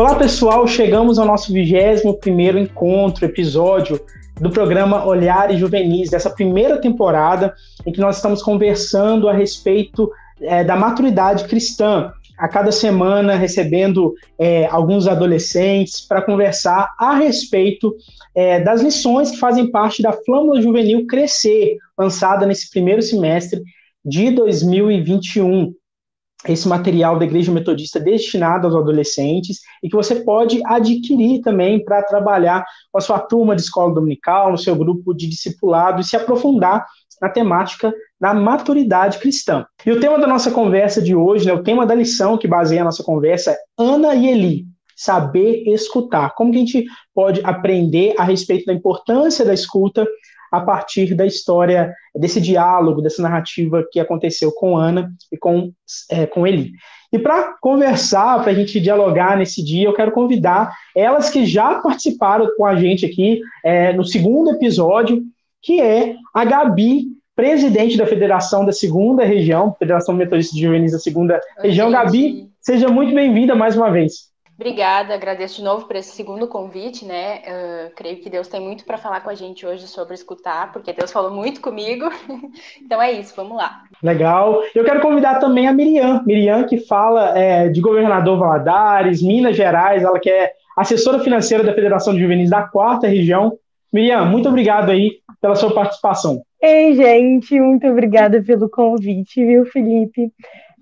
Olá pessoal, chegamos ao nosso 21º encontro, episódio do programa Olhares Juvenis, dessa primeira temporada em que nós estamos conversando a respeito da maturidade cristã. A cada semana recebendo alguns adolescentes para conversar a respeito das lições que fazem parte da Flâmula Juvenil Crescer, lançada nesse primeiro semestre de 2021. Esse material da Igreja Metodista destinado aos adolescentes e que você pode adquirir também para trabalhar com a sua turma de escola dominical, no seu grupo de discipulado e se aprofundar na temática da maturidade cristã. E o tema da nossa conversa de hoje, o tema da lição que baseia a nossa conversa é Ana e Eli, saber escutar. Como que a gente pode aprender a respeito da importância da escuta a partir da história, desse diálogo, dessa narrativa que aconteceu com Ana e com Eli. E para conversar, para a gente dialogar nesse dia, eu quero convidar elas que já participaram com a gente aqui no segundo episódio, que é a Gabi, presidente da Federação da Segunda Região, Federação Metodista de Juvenis da Segunda Região. Gabi, seja muito bem-vinda mais uma vez. Obrigada, agradeço de novo por esse segundo convite, né? Creio que Deus tem muito para falar com a gente hoje sobre escutar, porque Deus falou muito comigo. Então é isso, vamos lá. Legal. Eu quero convidar também a Miriam que fala de Governador Valadares, Minas Gerais, ela que é assessora financeira da Federação de Juvenis da 4ª Região. Miriam, muito obrigado aí pela sua participação. Ei, gente, muito obrigada pelo convite, viu, Felipe?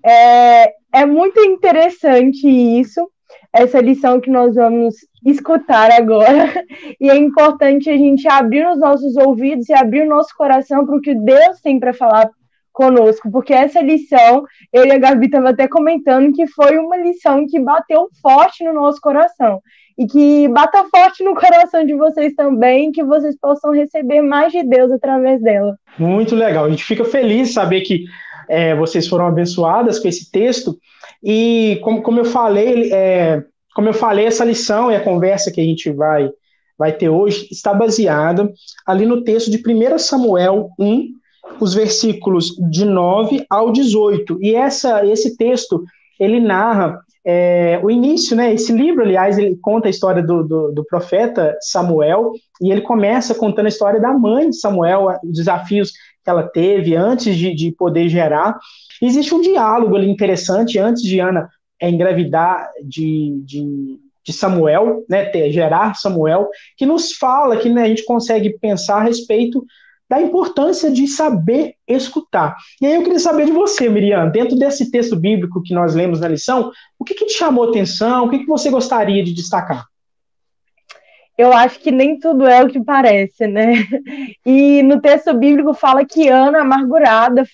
É muito interessante isso, essa lição que nós vamos escutar agora, e é importante a gente abrir os nossos ouvidos e abrir o nosso coração para o que Deus tem para falar conosco, porque essa lição, eu e a Gabi estavam até comentando que foi uma lição que bateu forte no nosso coração, e que bata forte no coração de vocês também, que vocês possam receber mais de Deus através dela. Muito legal, a gente fica feliz de saber que vocês foram abençoadas com esse texto, e como eu falei, essa lição e a conversa que a gente vai ter hoje está baseada ali no texto de 1 Samuel 1, os versículos de 9 ao 18, e esse texto, ele narra o início, né? Esse livro, aliás, ele conta a história do profeta Samuel, e ele começa contando a história da mãe de Samuel, os desafios que ela teve antes de poder gerar. Existe um diálogo ali interessante antes de Ana engravidar de Samuel, né, gerar Samuel, que nos fala que, né, a gente consegue pensar a respeito da importância de saber escutar. E aí eu queria saber de você, Miriam, dentro desse texto bíblico que nós lemos na lição, o que te chamou a atenção, o que você gostaria de destacar? Eu acho que nem tudo é o que parece, né? E no texto bíblico fala que Ana, amargurada,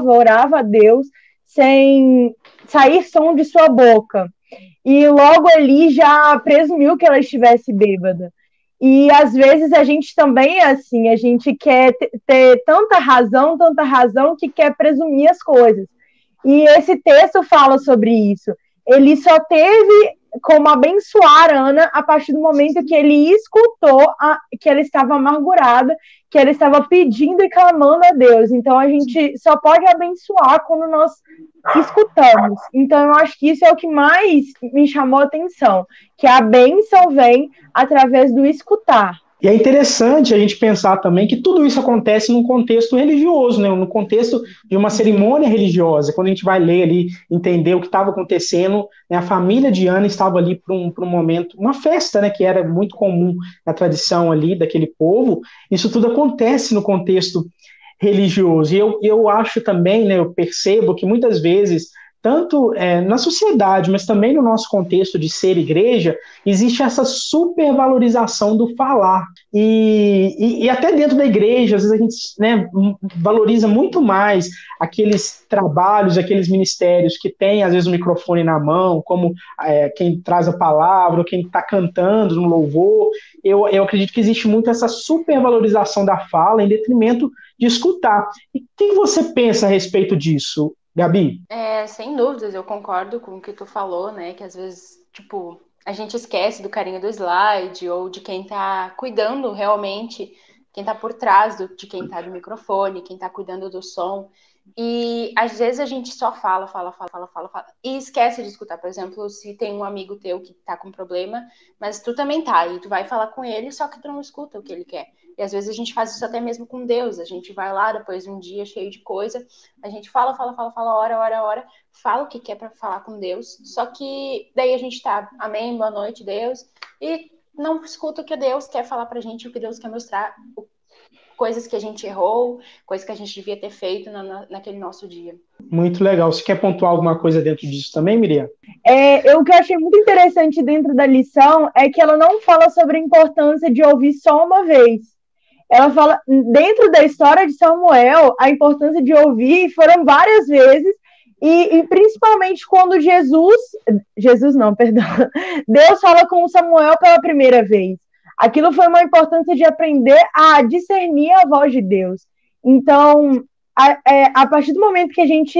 orava a Deus, sem sair som de sua boca. E logo ali já presumiu que ela estivesse bêbada. E às vezes a gente também é assim, a gente quer ter tanta razão, que quer presumir as coisas. E esse texto fala sobre isso. Ele só teve como abençoar Ana a partir do momento que ele escutou que ela estava amargurada, que ela estava pedindo e clamando a Deus. Então a gente só pode abençoar quando nós escutamos. Então eu acho que isso é o que mais me chamou a atenção, que a bênção vem através do escutar. E é interessante a gente pensar também que tudo isso acontece num contexto religioso, né? No contexto de uma cerimônia religiosa. Quando a gente vai ler ali, entender o que estava acontecendo, né? A família de Ana estava ali para um momento, uma festa, né? Que era muito comum na tradição ali daquele povo. Isso tudo acontece no contexto religioso. E eu acho também, né? Eu percebo que muitas vezes, tanto na sociedade, mas também no nosso contexto de ser igreja, existe essa supervalorização do falar. E até dentro da igreja, às vezes a gente, né, valoriza muito mais aqueles trabalhos, aqueles ministérios que têm, às vezes, o microfone na mão, como quem traz a palavra, ou quem está cantando no louvor. Eu acredito que existe muito essa supervalorização da fala em detrimento de escutar. E o que você pensa a respeito disso, Gabi? Sem dúvidas, eu concordo com o que tu falou, né? Que às vezes, a gente esquece do carinho do slide ou de quem tá cuidando realmente, quem tá por trás de quem tá do microfone, quem tá cuidando do som. E às vezes a gente só fala e esquece de escutar. Por exemplo, se tem um amigo teu que tá com problema, mas tu também tá, e tu vai falar com ele, só que tu não escuta o que ele quer. E às vezes a gente faz isso até mesmo com Deus. A gente vai lá depois de um dia cheio de coisa, a gente fala, hora, fala o que quer para falar com Deus, só que daí a gente tá, amém, boa noite, Deus, e não escuta o que Deus quer falar pra gente, o que Deus quer mostrar, coisas que a gente errou, coisas que a gente devia ter feito naquele nosso dia. Muito legal. Você quer pontuar alguma coisa dentro disso também, Miriam? O que eu achei muito interessante dentro da lição é que ela não fala sobre a importância de ouvir só uma vez. Ela fala, dentro da história de Samuel, a importância de ouvir foram várias vezes, e principalmente quando Deus fala com Samuel pela primeira vez. Aquilo foi uma importância de aprender a discernir a voz de Deus. Então, a partir do momento que a gente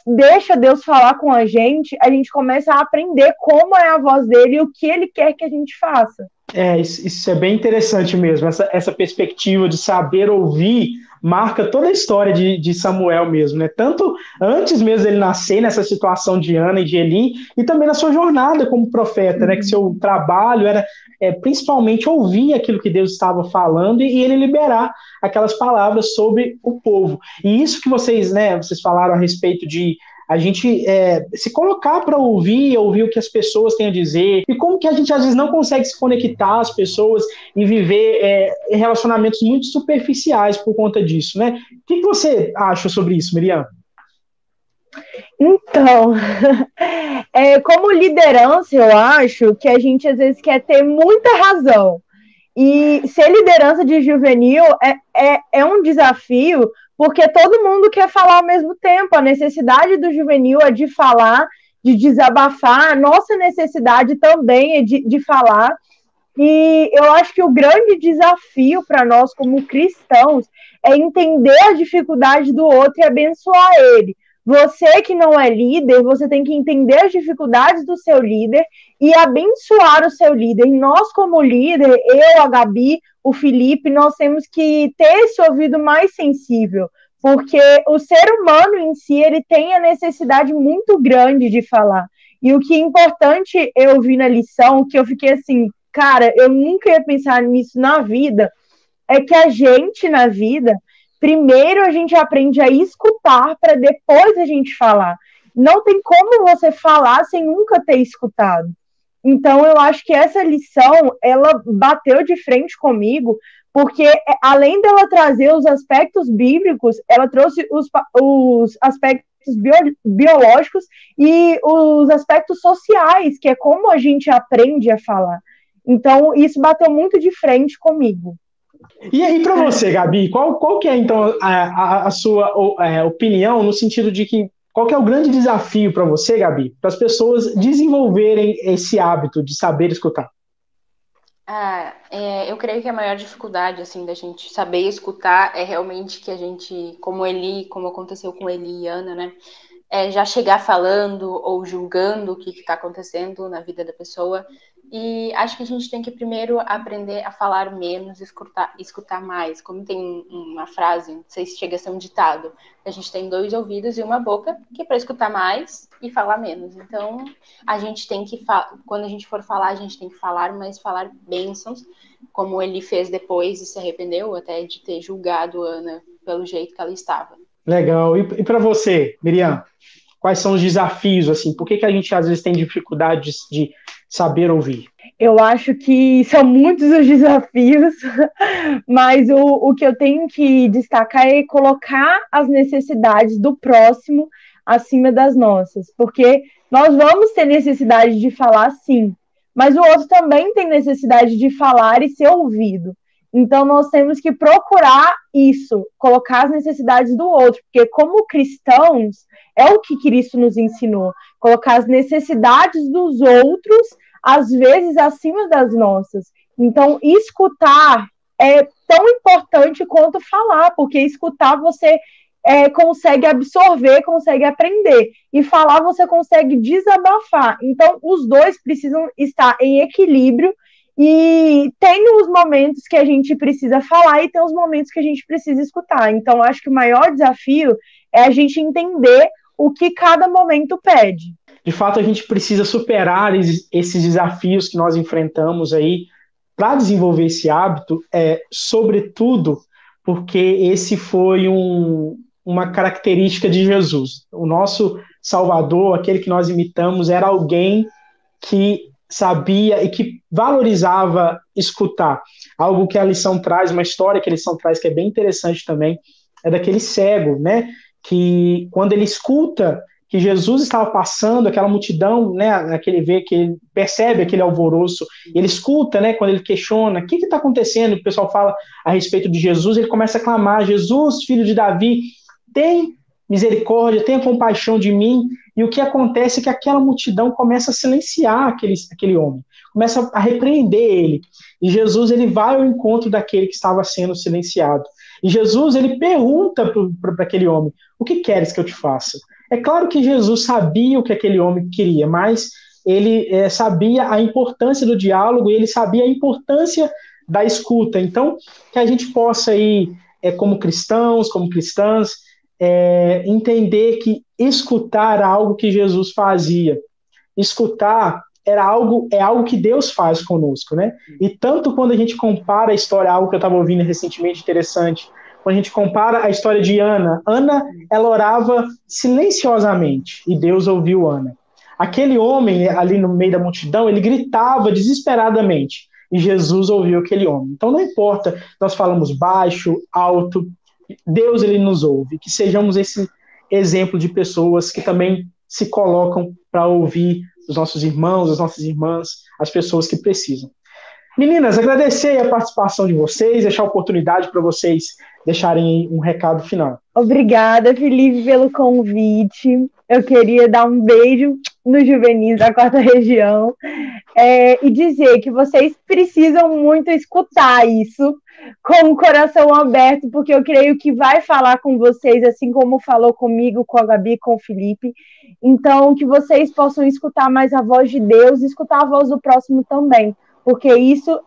deixa Deus falar com a gente começa a aprender como é a voz dele e o que ele quer que a gente faça. Isso é bem interessante mesmo. Essa perspectiva de saber ouvir marca toda a história de Samuel mesmo, né? Tanto antes mesmo dele nascer, nessa situação de Ana e de Eli, e também na sua jornada como profeta, né? Que seu trabalho era principalmente ouvir aquilo que Deus estava falando e ele liberar aquelas palavras sobre o povo. E isso que vocês falaram a respeito de a gente se colocar para ouvir o que as pessoas têm a dizer, e como que a gente às vezes não consegue se conectar às pessoas e viver relacionamentos muito superficiais por conta disso, né? O que você acha sobre isso, Miriam? Então, como liderança, eu acho que a gente às vezes quer ter muita razão. E ser liderança de juvenil é um desafio, porque todo mundo quer falar ao mesmo tempo. A necessidade do juvenil é de falar, de desabafar. A nossa necessidade também é de falar. E eu acho que o grande desafio para nós como cristãos é entender a dificuldade do outro e abençoar ele. Você que não é líder, você tem que entender as dificuldades do seu líder e abençoar o seu líder. E nós, como líder, eu, a Gabi, o Felipe, nós temos que ter esse ouvido mais sensível, porque o ser humano em si, ele tem a necessidade muito grande de falar. E o que é importante eu vi na lição, que eu fiquei assim, cara, eu nunca ia pensar nisso na vida, é que a gente, na vida, primeiro a gente aprende a escutar para depois a gente falar. Não tem como você falar sem nunca ter escutado. Então, eu acho que essa lição, ela bateu de frente comigo, porque além dela trazer os aspectos bíblicos, ela trouxe os aspectos biológicos e os aspectos sociais, que é como a gente aprende a falar. Então, isso bateu muito de frente comigo. E aí, para você, Gabi, qual que é, então, a sua opinião no sentido de que qual que é o grande desafio para você, Gabi, para as pessoas desenvolverem esse hábito de saber escutar? Eu creio que a maior dificuldade, assim, da gente saber escutar é realmente que a gente, como aconteceu com Eli e Ana, né, já chegar falando ou julgando o que está acontecendo na vida da pessoa. E acho que a gente tem que primeiro aprender a falar menos e escutar mais. Como tem uma frase, não sei se chega a ser um ditado, a gente tem 2 ouvidos e uma boca, que é para escutar mais e falar menos. Então, a gente tem que, quando a gente for falar, a gente tem que falar, mas falar bênçãos, como ele fez depois e se arrependeu até de ter julgado Ana pelo jeito que ela estava. Legal. E para você, Miriam, quais são os desafios, assim? Por que a gente às vezes tem dificuldade de saber ouvir? Eu acho que são muitos os desafios, mas o que eu tenho que destacar é colocar as necessidades do próximo acima das nossas, porque nós vamos ter necessidade de falar, sim, mas o outro também tem necessidade de falar e ser ouvido. Então, nós temos que procurar isso, colocar as necessidades do outro, porque como cristãos, é o que Cristo nos ensinou, colocar as necessidades dos outros, às vezes, acima das nossas. Então, escutar é tão importante quanto falar, porque escutar você consegue absorver, consegue aprender, e falar você consegue desabafar. Então, os dois precisam estar em equilíbrio, E tem os momentos que a gente precisa falar e tem os momentos que a gente precisa escutar. Então, acho que o maior desafio é a gente entender o que cada momento pede. De fato, a gente precisa superar esses desafios que nós enfrentamos aí para desenvolver esse hábito, sobretudo porque esse foi uma característica de Jesus. O nosso Salvador, aquele que nós imitamos, era alguém que sabia e que valorizava escutar. Algo que a lição traz, uma história que a lição traz que é bem interessante também, é daquele cego, né? Que quando ele escuta que Jesus estava passando, aquela multidão, né, que ele percebe aquele alvoroço, ele escuta, né, quando ele questiona, o que está acontecendo? O pessoal fala a respeito de Jesus, ele começa a clamar, Jesus, filho de Davi, tem misericórdia, tenha compaixão de mim. E o que acontece é que aquela multidão começa a silenciar aquele homem, começa a repreender ele. E Jesus, ele vai ao encontro daquele que estava sendo silenciado. E Jesus, ele pergunta para aquele homem, o que queres que eu te faça? É claro que Jesus sabia o que aquele homem queria, mas ele sabia a importância do diálogo e ele sabia a importância da escuta. Então, que a gente possa aí, como cristãos, como cristãs, entender que escutar era algo que Jesus fazia. Escutar é algo que Deus faz conosco, né? E tanto quando a gente compara a história, algo que eu estava ouvindo recentemente interessante, quando a gente compara a história de Ana, ela orava silenciosamente e Deus ouviu Ana. Aquele homem ali no meio da multidão, ele gritava desesperadamente e Jesus ouviu aquele homem. Então não importa, nós falamos baixo, alto, Deus ele nos ouve. Que sejamos esse exemplo de pessoas que também se colocam para ouvir os nossos irmãos, as nossas irmãs, as pessoas que precisam. Meninas, agradecer a participação de vocês, deixar a oportunidade para vocês deixarem um recado final. Obrigada, Felipe, pelo convite. Eu queria dar um beijo nos juvenis da 4ª Região e dizer que vocês precisam muito escutar isso com o coração aberto, porque eu creio que vai falar com vocês, assim como falou comigo, com a Gabi, com o Felipe. Então, que vocês possam escutar mais a voz de Deus e escutar a voz do próximo também, porque isso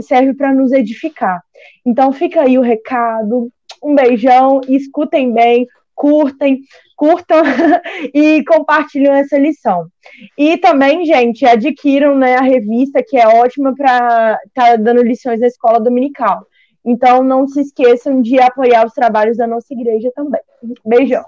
serve para nos edificar. Então fica aí o recado, um beijão, escutem bem, curtam e compartilhem essa lição. E também, gente, adquiram, né, a revista, que é ótima para estar dando lições na escola dominical. Então não se esqueçam de apoiar os trabalhos da nossa igreja também. Beijão.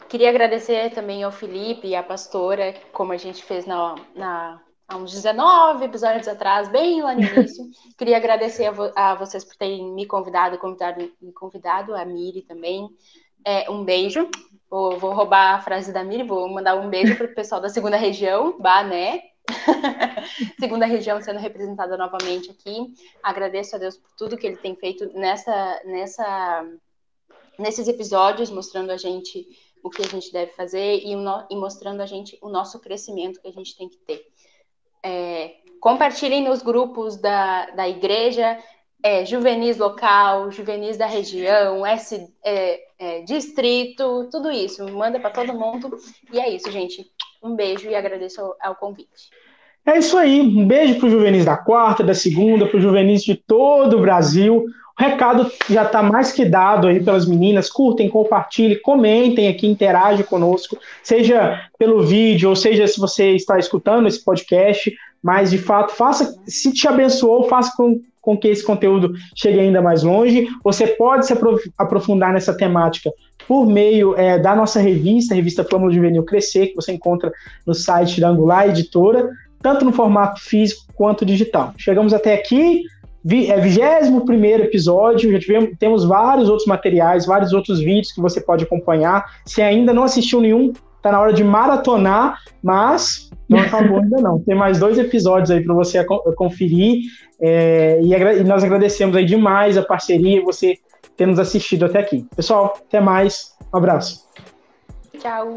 Queria agradecer também ao Felipe e à pastora, como a gente fez há uns 19 episódios atrás, bem lá no início. Queria agradecer a vocês por terem me convidado, a Miri também. Um beijo. Vou roubar a frase da Miri, vou mandar um beijo para o pessoal da 2ª Região, Bané. 2ª Região sendo representada novamente aqui. Agradeço a Deus por tudo que Ele tem feito nesses episódios, mostrando a gente o que a gente deve fazer e mostrando a gente o nosso crescimento que a gente tem que ter. Compartilhem nos grupos da igreja, juvenis local, juvenis da região, distrito, tudo isso, manda para todo mundo. E é isso, gente, um beijo e agradeço ao convite. É isso aí, um beijo para os juvenis da 4ª, da 2ª, para os juvenis de todo o Brasil. O recado já está mais que dado aí pelas meninas. Curtem, compartilhem, comentem aqui, interajam conosco, seja pelo vídeo, ou seja se você está escutando esse podcast, mas de fato, se te abençoou, faça com que esse conteúdo chegue ainda mais longe. Você pode se aprofundar nessa temática por meio da nossa revista, a revista Flâmula Juvenil Crescer, que você encontra no site da Angular Editora, tanto no formato físico quanto digital. Chegamos até aqui, 21º episódio, temos vários outros materiais, vários outros vídeos que você pode acompanhar. Se ainda não assistiu nenhum, está na hora de maratonar, mas não acabou ainda não. Tem mais 2 episódios aí para você conferir, e nós agradecemos aí demais a parceria e você ter nos assistido até aqui. Pessoal, até mais, um abraço. Tchau.